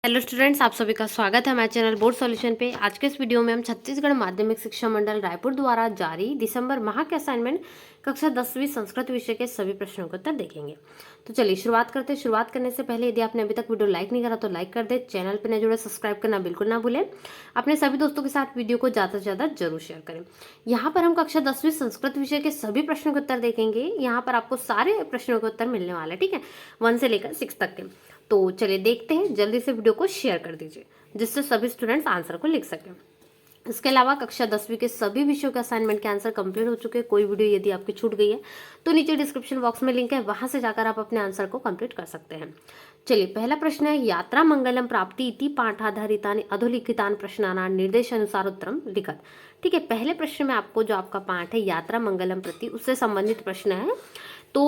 Hello students, आप सभी का स्वागत है हमारे चैनल बोर्ड सॉल्यूशन पे। आज के इस वीडियो में हम छत्तीसगढ़ माध्यमिक शिक्षा मंडल रायपुर द्वारा जारी दिसंबर माह के असाइनमेंट कक्षा 10वीं संस्कृत विषय के सभी प्रश्नों के उत्तर देखेंगे। तो चलिए शुरुआत करते हैं। शुरुआत करने से पहले यदि आपने अभी तक वीडियो लाइक नहीं करा तो लाइक कर दे, चैनल पर नए जुड़े सब्सक्राइब करना बिल्कुल ना भूलें। अपने सभी दोस्तों के साथ वीडियो को ज़्यादा से ज़्यादा जरूर शेयर करें। यहाँ पर हम कक्षा 10वीं संस्कृत विषय के सभी प्रश्नों के उत्तर देखेंगे। यहाँ पर आपको सारे प्रश्नों के उत्तर मिलने वाले, ठीक है, 1 से लेकर 6 तक के। तो चलिए देखते हैं, जल्दी से वीडियो को शेयर कर दीजिए जिससे सभी स्टूडेंट्स आंसर को लिख सकें। इसके अलावा कक्षा 10वीं के सभी विषयों के असाइनमेंट के आंसर कंप्लीट हो चुके हैं। कोई वीडियो यदि आपकी छूट गई है तो नीचे डिस्क्रिप्शन बॉक्स में लिंक है, वहां से जाकर आप अपने आंसर को कंप्लीट कर सकते हैं। चलिए पहला प्रश्न है, यात्रा मंगलम प्राप्ति इति पाठाधारितानि अधोलिखितानि प्रश्नानां निर्देशानुसार उत्तरम लिखत। ठीक है, पहले प्रश्न में आपको जो आपका पाठ है यात्रा मंगलम प्रति, उससे संबंधित प्रश्न है। तो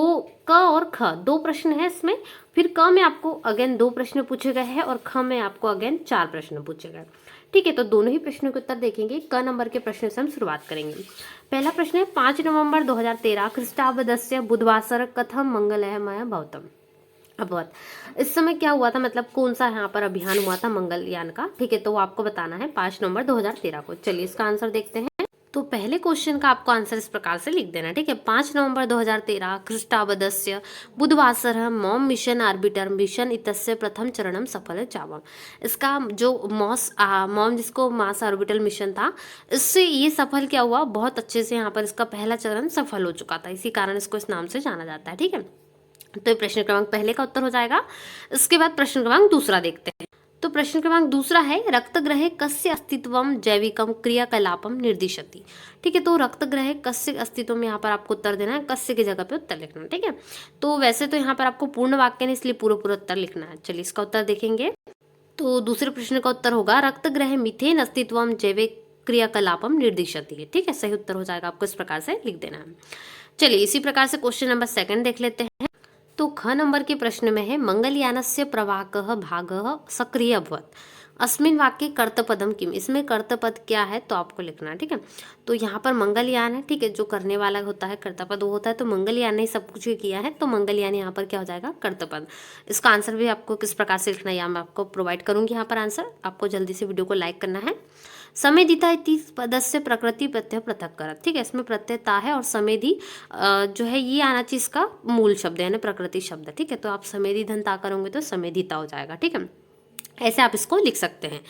क और ख दो प्रश्न है इसमें। फिर क में आपको अगेन 2 प्रश्न पूछे गए हैं और ख में आपको अगेन 4 प्रश्न पूछे गए। ठीक है, तो दोनों ही प्रश्नों के उत्तर देखेंगे। क नंबर के प्रश्न से हम शुरुआत करेंगे। पहला प्रश्न है, 5 नवंबर 2013 ख्रीष्टाब्दस्य बुधवासर कथम मंगलमय भवतम अभवत। इस समय क्या हुआ था, मतलब कौन सा यहाँ पर अभियान हुआ था मंगलयान का। ठीक है, तो वो आपको बताना है 5 नवंबर 2013 को। चलिए इसका आंसर देखते हैं। तो पहले क्वेश्चन का आपको आंसर इस प्रकार से लिख देना। ठीक है, 5 नवंबर 2013 ख्रीष्टाब्दस्य बुधवासर मॉम मिशन आर्बिटर मिशन इतस्य प्रथम चरणम सफल जावम। इसका जो मॉम जिसको मास ऑर्बिटल मिशन था, इससे ये सफल क्या हुआ, बहुत अच्छे से यहाँ पर इसका पहला चरण सफल हो चुका था, इसी कारण इसको इस नाम से जाना जाता है। ठीक है, तो प्रश्न क्रमांक पहले का उत्तर हो जाएगा। इसके बाद प्रश्न क्रमांक दूसरा देखते हैं। तो प्रश्न क्रमांक दूसरा है, रक्तग्रहे कस्य अस्तित्वम जैविकम क्रियाकलापम निर्दिशति। ठीक है, तो रक्तग्रहे कस्य अस्तित्व में यहाँ पर आपको उत्तर देना है, कस्य की जगह पे उत्तर लिखना है। ठीक है, तो वैसे तो यहाँ पर आपको पूर्ण वाक्य नहीं, इसलिए पूरा पूरा उत्तर लिखना है। चलिए इसका उत्तर देखेंगे। तो दूसरे प्रश्न का उत्तर होगा, रक्तग्रहे मिथेन अस्तित्वम जैविक क्रियाकलापम निर्दिशति। ठीक है, सही उत्तर हो जाएगा, आपको इस प्रकार से लिख देना है। चलिए इसी प्रकार से क्वेश्चन नंबर 2 देख लेते हैं। तो ख नंबर के प्रश्न में है, मंगलयानस्य प्रवाहकः भागः सक्रिय अभवत अस्मिन् वाक्ये कर्तपदम किम। इसमें कर्तपद क्या है तो आपको लिखना है। ठीक है, तो यहाँ पर मंगलयान है, ठीक है, जो करने वाला होता है कर्तपद वो होता है। तो मंगलयान ने सब कुछ किया है, तो मंगलयान यहाँ पर क्या हो जाएगा, कर्तपद। इसका आंसर भी आपको किस प्रकार से लिखना है या मैं आपको प्रोवाइड करूंगी यहाँ पर आंसर। आपको जल्दी से वीडियो को लाइक करना है। समेधिता इति पदस्य प्रकृति प्रत्यय पृथक करत। ठीक है, इसमें प्रत्ययता है और समेधि जो है ये आना चाहिए इसका मूल शब्द यानी प्रकृति शब्द। ठीक है, तो आप समेधि धनता करोगे तो समेधिता हो जाएगा। ठीक है, ऐसे आप इसको लिख सकते हैं।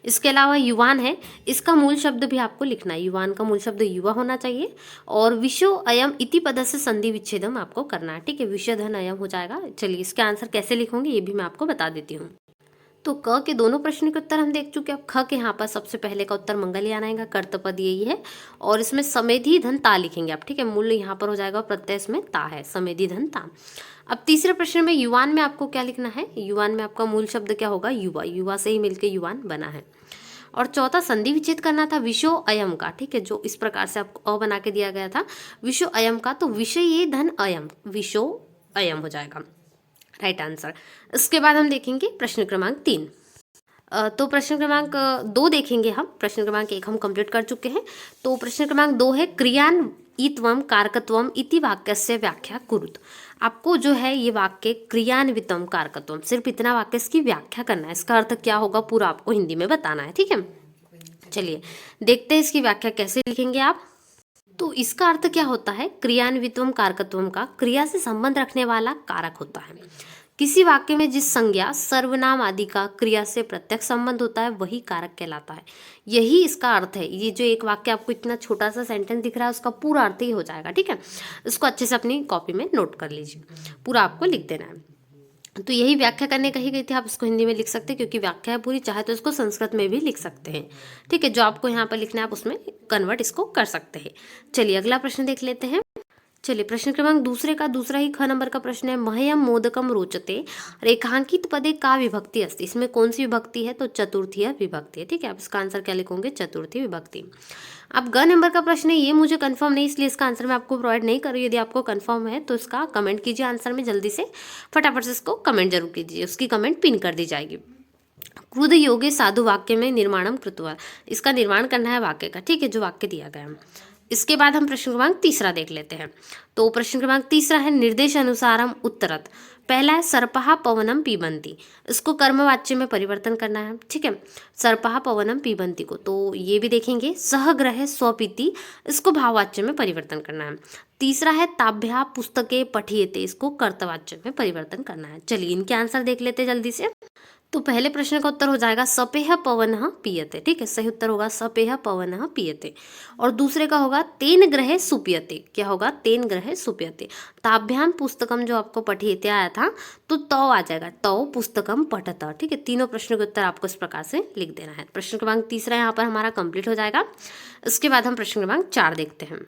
इसके अलावा युवान है, इसका मूल शब्द भी आपको लिखना है। युवान का मूल शब्द युवा होना चाहिए। और विशो अयम इति पद से संधि विच्छेदम आपको करना है। ठीक है, विषधन अयम हो जाएगा। चलिए इसके आंसर कैसे लिखोगे ये भी मैं आपको बता देती हूँ। तो क के दोनों प्रश्न के उत्तर हम देख चुके हैं। अब ख के यहाँ पर सबसे पहले का उत्तर मंगलयान आएगा, कर्तपद यही है और इसमें समेधि धन ता लिखेंगे आप। ठीक है, मूल्य यहाँ पर हो जाएगा, प्रत्यय इसमें ता है, समेधि धन ता। अब तीसरे प्रश्न में युवान में आपको क्या लिखना है, युवान में आपका मूल शब्द क्या होगा, युवा। युवा से ही मिलकर युवान बना है। और चौथा संधि विच्छेद करना था विषो अयम का। ठीक है, जो इस प्रकार से आपको अ बना के दिया गया था विषो अयम का, तो विषय ये धन अयम, विषो अयम हो जाएगा राइट आंसर। इसके बाद हम देखेंगे प्रश्न क्रमांक 3। तो प्रश्न क्रमांक 2 देखेंगे हम। प्रश्न क्रमांक 1 हम कंप्लीट कर चुके हैं। तो प्रश्न क्रमांक 2 है, क्रियान्वित्वम कारकत्वम इति वाक्यस्य व्याख्या कुरुत। आपको जो है ये वाक्य क्रियान्वितम कारकत्वम, सिर्फ इतना वाक्य इसकी व्याख्या करना है। इसका अर्थ क्या होगा पूरा आपको हिंदी में बताना है। ठीक है, चलिए देखते हैं इसकी व्याख्या कैसे लिखेंगे आप। तो इसका अर्थ क्या होता है, क्रियान्वित्वम कारकत्वम का क्रिया से संबंध रखने वाला कारक होता है। किसी वाक्य में जिस संज्ञा सर्वनाम आदि का क्रिया से प्रत्यक्ष संबंध होता है वही कारक कहलाता है। यही इसका अर्थ है। ये जो एक वाक्य आपको इतना छोटा सा सेंटेंस दिख रहा है उसका पूरा अर्थ ही हो जाएगा। ठीक है, इसको अच्छे से अपनी कॉपी में नोट कर लीजिए, पूरा आपको लिख देना है। तो यही व्याख्या करने कही गई थी, आप इसको हिंदी में लिख सकते हैं क्योंकि व्याख्या है पूरी, चाहे तो इसको संस्कृत में भी लिख सकते हैं। ठीक है, जो आपको यहाँ पर लिखना है आप उसमें कन्वर्ट इसको कर सकते हैं। चलिए अगला प्रश्न देख लेते हैं। चलिए प्रश्न क्रमांक दूसरे का दूसरा ही ख नंबर का प्रश्न है, मह्यम मोदकम रोचते रेखांकित पदे का विभक्ति अस्ति। इसमें कौन सी विभक्ति है तो चतुर्थी विभक्ति है। ठीक है, आप इसका आंसर क्या लिखोगे, चतुर्थी विभक्ति। अब ग नंबर का प्रश्न है, ये मुझे कंफर्म नहीं इसलिए इसका आंसर मैं आपको प्रोवाइड नहीं कर रही। यदि आपको कंफर्म है तो इसका कमेंट कीजिए आंसर में, जल्दी से फटाफट से इसको कमेंट जरूर कीजिए, उसकी कमेंट पिन कर दी जाएगी। क्रुद्ध योगे साधु वाक्य में निर्माणम कृत्वा, इसका निर्माण करना है वाक्य का। ठीक है, जो वाक्य दिया गया है। इसके बाद हम प्रश्न क्रमांक 3 देख लेते हैं। तो प्रश्न क्रमांक 3 है, निर्देश अनुसारम उत्तरत पहला है सर्पहा पवनम पीबंती, इसको कर्मवाच्य में परिवर्तन करना है, ठीक है, सर्पहा पवनम पीबंती को। तो ये भी देखेंगे। सहग्रह स्वपीति, इसको भाववाच्य में परिवर्तन करना है। तीसरा है ताभ्या पुस्तके पठियते, इसको कर्तवाच्य में परिवर्तन करना है। चलिए इनके आंसर देख लेते जल्दी से। तो पहले प्रश्न का उत्तर हो जाएगा सपेह पवनः पीयते, ठीक है, सही उत्तर होगा सपेह पवनः पीयते। और दूसरे का होगा तेन ग्रहे सुपीयते, क्या होगा, तेन ग्रहे सुपीयते। ताभ्याम पुस्तकम जो आपको पठियते आया था तो तौ आ जाएगा, तौ पुस्तकम पठत, ठीक है। तीनों प्रश्नों के उत्तर आपको इस प्रकार से लिख देना है। प्रश्न क्रमांक तीसरा यहाँ पर हमारा कंप्लीट हो जाएगा। इसके बाद हम प्रश्न क्रमांक 4 देखते हैं।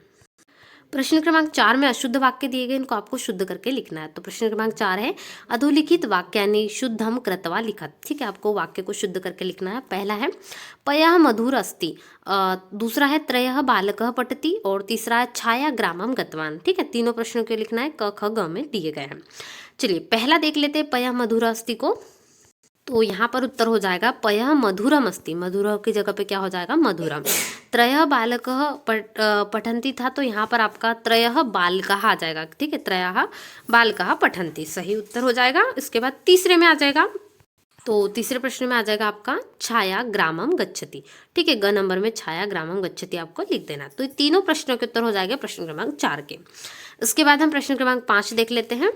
प्रश्न क्रमांक 4 में अशुद्ध वाक्य दिए गए, इनको आपको शुद्ध करके लिखना है। तो प्रश्न क्रमांक 4 है अधोलिखित वाक्यानि शुद्धम कृत्वा लिखत, ठीक है, आपको वाक्य को शुद्ध करके लिखना है। पहला है पयः मधुर अस्ति, दूसरा है त्रयः बालकः पठति, और तीसरा है छाया ग्रामम गतवान, ठीक है। तीनों प्रश्नों के लिखना है, क ख ग में दिए गए हैं। चलिए पहला देख लेते हैं पयः मधुर अस्ति को। तो यहाँ पर उत्तर हो जाएगा पयः मधुरम अस्ति, मधुर की जगह पे क्या हो जाएगा, मधुरम। त्रयः बालकः पठन्ति था, तो यहाँ पर आपका त्रयः बालकः आ जाएगा, ठीक है, त्रयः बालकः पठन्ति, सही उत्तर हो जाएगा। इसके बाद तीसरे में आ जाएगा, तो तीसरे प्रश्न में आ जाएगा आपका छाया ग्रामम गच्छति, ठीक है, ग नंबर में छाया ग्रामम गच्छति आपको लिख देना। तो ये तीनों प्रश्नों के उत्तर हो जाएंगे प्रश्न क्रमांक 4 के। इसके बाद हम प्रश्न क्रमांक 5 देख लेते हैं।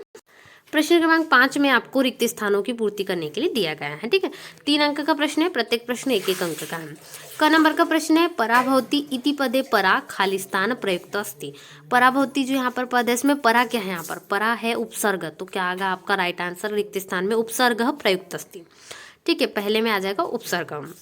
प्रश्न क्रमांक 5 में आपको रिक्त स्थानों की पूर्ति करने के लिए दिया गया है, ठीक है। 3 अंक का प्रश्न है, प्रत्येक प्रश्न 1-1 अंक का है। क नंबर का प्रश्न है पराभवती इति पदे परा खाली स्थान प्रयुक्त अस्ति। पराभवती जो यहाँ पर पद है, इसमें परा क्या है, यहाँ पर परा है उपसर्ग, तो क्या आएगा आपका राइट आंसर, रिक्त स्थान में उपसर्ग प्रयुक्त अस्ति, ठीक है, पहले में आ जाएगा उपसर्ग।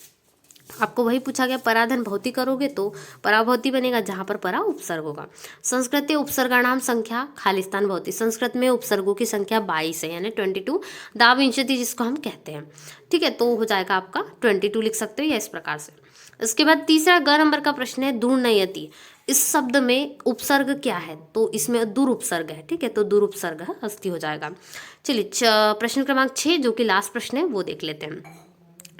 आपको वही पूछा गया पराधन भौती करोगे तो पराभौती बनेगा, जहाँ पर परा उपसर्ग होगा। संस्कृत उपसर्गाणाम संख्या खालिस्तान भवती, संस्कृत में उपसर्गों की संख्या 22 है, यानी 22 दाविंशति जिसको हम कहते हैं, ठीक है। तो हो जाएगा आपका 22 लिख सकते हो या इस प्रकार से। इसके बाद तीसरा ग नंबर का प्रश्न है दुर्नयति, इस शब्द में उपसर्ग क्या है, तो इसमें दुरुपसर्ग है, ठीक है, तो दुरुपसर्ग अस्ति हो जाएगा। चलिए प्रश्न क्रमांक 6 जो कि लास्ट प्रश्न है वो देख लेते हैं।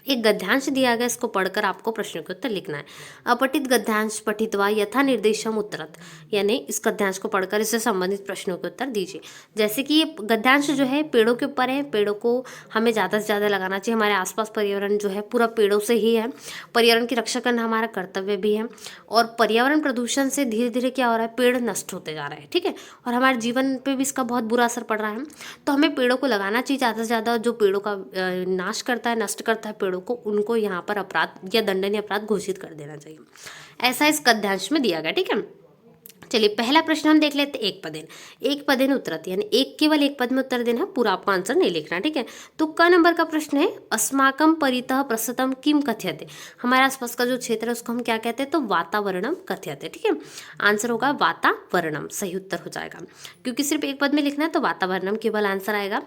एक गद्यांश दिया गया, इसको पढ़कर आपको प्रश्न के उत्तर लिखना है। अपठित गद्यांश पठित्वा यथा निर्देशम उत्तरत, यानी इस गद्यांश को पढ़कर इससे संबंधित प्रश्नों के उत्तर दीजिए। जैसे कि ये गद्यांश जो है पेड़ों के ऊपर है, पेड़ों को हमें ज़्यादा से ज़्यादा लगाना चाहिए। हमारे आसपास पर्यावरण जो है पूरा पेड़ों से ही है, पर्यावरण की रक्षा करना हमारा कर्तव्य भी है। और पर्यावरण प्रदूषण से धीरे धीरे क्या हो रहा है, पेड़ नष्ट होते जा रहे हैं, ठीक है, और हमारे जीवन पे भी इसका बहुत बुरा असर पड़ रहा है। तो हमें पेड़ों को लगाना चाहिए ज़्यादा से ज़्यादा। जो पेड़ों का नाश करता है, नष्ट करता है पेड़ों को, उनको यहाँ पर अपराध या दंडनीय अपराध घोषित कर देना चाहिए, ऐसा इस गद्यांश में दिया गया, ठीक है। चलिए पहला प्रश्न हम देख लेते हैं, एक पदेन उत्तरत, यानी केवल एक पद में उत्तर देना, पूरा आपको आंसर नहीं लिखना, ठीक है। तो क नंबर का प्रश्न है अस्माकं परितः प्रसतम किम कथ्यते, हमारे आसपास का जो क्षेत्र है उसको हम क्या कहते हैं, तो वातावरणम कथ्यते, ठीक है। आंसर होगा वातावरणम, सही उत्तर हो जाएगा, क्योंकि सिर्फ एक पद में लिखना है तो वातावरणम केवल आंसर आएगा।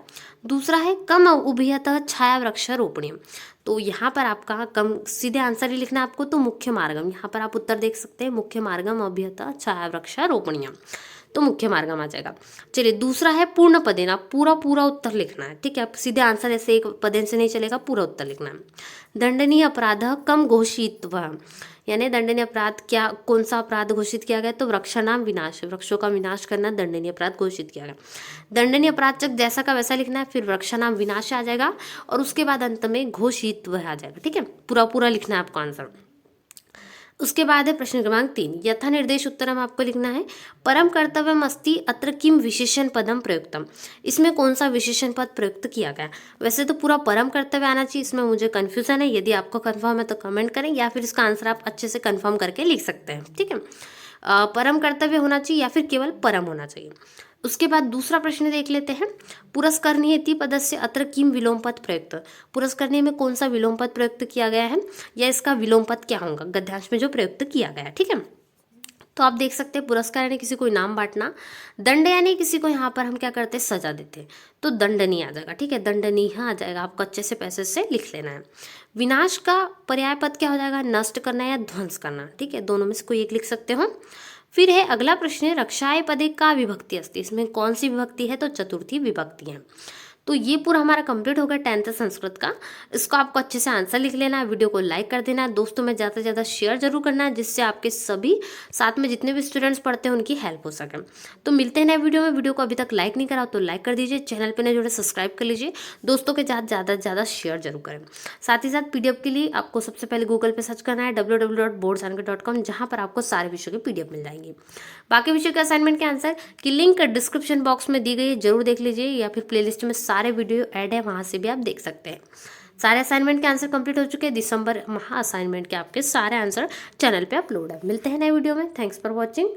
दूसरा है कम उभयतः छाया वृक्षारोपणीयम, तो यहाँ पर आपका कम सीधे आंसर ही लिखना है आपको, तो मुख्य मार्गम, यहाँ पर आप उत्तर देख सकते हैं मुख्य मार्गम अभियतः छाया वृक्षारोपणीयम, तो मुख्य मार्गम आ जाएगा। चलिए दूसरा है पूर्ण पदेन, आप पूरा उत्तर लिखना है, ठीक है, आप सीधे आंसर ऐसे एक पदेन से नहीं चलेगा, पूरा उत्तर लिखना है। दंडनीय अपराध कम घोषित, यानी दंडनीय अपराध क्या, कौन सा अपराध घोषित किया गया, तो वृक्षाणाम विनाश, वृक्षों का विनाश करना दंडनीय अपराध घोषित किया गया। दंडनीय अपराध जब जैसा का वैसा लिखना है, फिर वृक्षाणाम विनाश आ जाएगा और उसके बाद अंत में घोषित आ जाएगा, ठीक है, पूरा लिखना है आपको आंसर। उसके बाद है प्रश्न क्रमांक 3 यथा निर्देश उत्तरम, आपको लिखना है परम कर्तव्यम अस्ति अत्र किम विशेषण पदम प्रयुक्तम, इसमें कौन सा विशेषण पद प्रयुक्त किया गया। वैसे तो पूरा परम कर्तव्य आना चाहिए, इसमें मुझे कन्फ्यूजन है, यदि आपको कन्फर्म है तो कमेंट करें, या फिर इसका आंसर आप अच्छे से कन्फर्म करके लिख सकते हैं, ठीक है। परम कर्तव्य होना चाहिए या फिर केवल परम होना चाहिए। उसके बाद दूसरा प्रश्न देख लेते हैं, पुरस्करणीय इति पदस्य अत्र किम विलोम पद प्रयुक्त, पुरस्करणीय में कौन सा विलोम पद प्रयुक्त किया गया है, या इसका विलोम पद क्या होगा गद्यांश में जो प्रयुक्त किया गया है, ठीक है। तो आप देख सकते हैं पुरस्कार यानी किसी को इनाम बांटना, दंड यानी किसी को यहाँ पर हम क्या करते हैं, सजा देते हैं, तो दंडनीय आ जाएगा, ठीक है, दंडनीय आ जाएगा, आपको अच्छे से पैसे से लिख लेना है। विनाश का पर्याय पद क्या हो जाएगा, नष्ट करना या ध्वंस करना, ठीक है, दोनों में से कोई एक लिख सकते हो। फिर है अगला प्रश्न है रक्षाए पदे का विभक्ति अस्ति, इसमें कौन सी विभक्ति है, तो चतुर्थी विभक्ति है। तो ये पूरा हमारा कंप्लीट हो गया 10th संस्कृत का। इसको आपको अच्छे से आंसर लिख लेना है, वीडियो को लाइक कर देना है, दोस्तों में ज़्यादा से ज़्यादा शेयर जरूर करना है, जिससे आपके सभी साथ में जितने भी स्टूडेंट्स पढ़ते हैं उनकी हेल्प हो सके। तो मिलते हैं नए वीडियो में। वीडियो को अभी तक लाइक नहीं करा तो लाइक कर दीजिए, चैनल पर नए जुड़े सब्सक्राइब कर लीजिए, दोस्तों के साथ ज़्यादा से ज़्यादा शेयर जरूर करें। साथ ही साथ पीडीएफ के लिए आपको सबसे पहले गूगल पे सर्च करना है www.boardsanket.com, जहाँ पर आपको सारे विषयों की पीडीएफ मिल जाएंगी। बाकी विषय के असाइनमेंट के आंसर की लिंक डिस्क्रिप्शन बॉक्स में दी गई है, जरूर देख लीजिए, या फिर प्लेलिस्ट में सारे वीडियो ऐड है, वहाँ से भी आप देख सकते हैं। सारे असाइनमेंट के आंसर कंप्लीट हो चुके हैं। दिसंबर माह असाइनमेंट के आपके सारे आंसर चैनल पे अपलोड है। मिलते हैं नए वीडियो में। Thanks for watching.